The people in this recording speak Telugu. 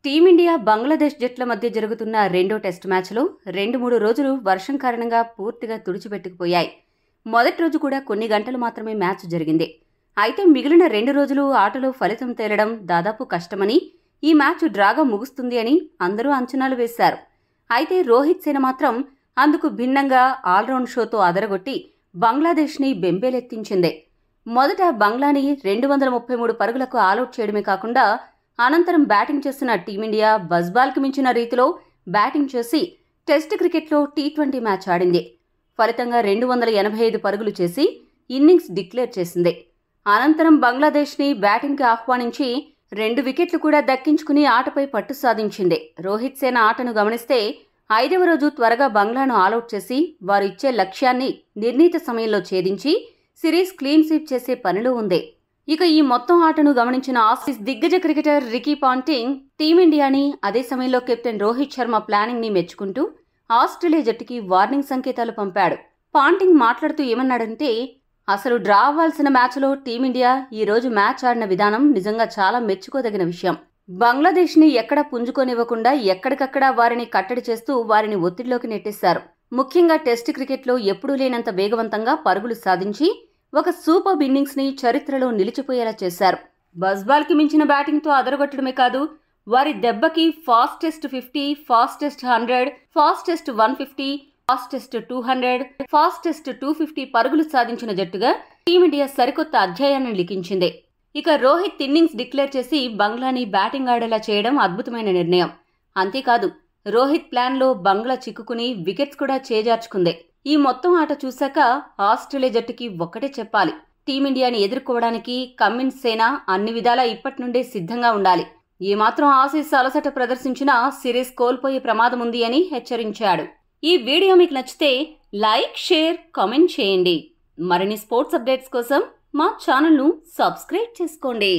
టీమిండియా బంగ్లాదేశ్ జట్ల మధ్య జరుగుతున్న రెండో టెస్ట్ మ్యాచ్లో 2-3 రోజులు వర్షం కారణంగా పూర్తిగా తుడిచిపెట్టుకుపోయాయి. మొదటి రోజు కూడా కొన్ని గంటలు మాత్రమే మ్యాచ్ జరిగింది. అయితే మిగిలిన 2 రోజులు ఆటలో ఫలితం తేలడం దాదాపు కష్టమని, ఈ మ్యాచ్ డ్రాగా ముగుస్తుంది అని అందరూ అంచనాలు వేశారు. అయితే రోహిత్ సేన మాత్రం అందుకు భిన్నంగా ఆల్రౌండ్ షోతో అదరగొట్టి బంగ్లాదేశ్ని బెంబేలెత్తించింది. మొదట బంగ్లాని 233 పరుగులకు ఆలౌట్ చేయడమే కాకుండా అనంతరం బ్యాటింగ్ చేసిన టీమిండియా బజ్బాల్కి మించిన రీతిలో బ్యాటింగ్ చేసి టెస్ట్ క్రికెట్లో టీ20 మ్యాచ్ ఆడింది. ఫలితంగా 285 పరుగులు చేసి ఇన్నింగ్స్ డిక్లేర్ చేసింది. అనంతరం బంగ్లాదేశ్ని బ్యాటింగ్కి ఆహ్వానించి 2 వికెట్లు కూడా దక్కించుకుని ఆటపై పట్టు సాధించింది. రోహిత్ సేన ఆటను గమనిస్తే 5వ రోజు త్వరగా బంగ్లాను ఆలౌట్ చేసి వారు ఇచ్చే లక్ష్యాన్ని నిర్ణీత సమయంలో ఛేదించి సిరీస్ క్లీన్ స్వీప్ చేసే పనిలో ఉంది. ఇక ఈ మొత్తం ఆటను గమనించిన ఆసీస్ దిగ్గజ క్రికెటర్ రికీ పాంటింగ్ టీమిండియాని, అదే సమయంలో కెప్టెన్ రోహిత్ శర్మ ప్లానింగ్ ని మెచ్చుకుంటూ ఆస్ట్రేలియా జట్టుకి వార్నింగ్ సంకేతాలు పంపాడు. పాంటింగ్ మాట్లాడుతూ ఏమన్నాడంటే, అసలు డ్రా అవ్వాల్సిన మ్యాచ్లో టీమిండియా ఈ రోజు మ్యాచ్ ఆడిన విధానం నిజంగా చాలా మెచ్చుకోదగిన విషయం. బంగ్లాదేశ్ని ఎక్కడ పుంజుకోనివ్వకుండా ఎక్కడికక్కడ వారిని కట్టడి చేస్తూ వారిని ఒత్తిడిలోకి నెట్టేశారు. ముఖ్యంగా టెస్ట్ క్రికెట్లో ఎప్పుడూ లేనంత వేగవంతంగా పరుగులు సాధించి ఒక సూపర్ ఇన్నింగ్స్ ని చరిత్రలో నిలిచిపోయేలా చేశారు. బజ్బాల్కి మించిన బ్యాటింగ్తో అదరగొట్టడమే కాదు, వారి దెబ్బకి fastest 50, fastest 100, fastest 150, fastest 200, fastest 250 పరుగులు సాధించిన జట్టుగా టీమిండియా సరికొత్త అధ్యాయాన్ని లిఖించింది. ఇక రోహిత్ ఇన్నింగ్స్ డిక్లేర్ చేసి బంగ్లాని బ్యాటింగ్ ఆడేలా చేయడం అద్భుతమైన నిర్ణయం. అంతేకాదు, రోహిత్ ప్లాన్లో బంగ్లా చిక్కుకుని వికెట్స్ కూడా చేజార్చుకుంది. ఈ మొత్తం ఆట చూశాక ఆస్ట్రేలియా జట్టుకి ఒక్కటే చెప్పాలి, టీమిండియాని ఎదుర్కోవడానికి కమ్మిన్స్ సేన అన్ని విధాలా ఇప్పటి నుండే సిద్ధంగా ఉండాలి. ఏమాత్రం ఆసీస్ అలసట ప్రదర్శించినా సిరీస్ కోల్పోయే ప్రమాదం ఉంది అని హెచ్చరించాడు. ఈ వీడియో మీకు నచ్చితే లైక్, షేర్, కామెంట్ చేయండి. మరిన్ని స్పోర్ట్స్ అప్డేట్స్ కోసం మా ఛానల్ను సబ్స్క్రైబ్ చేసుకోండి.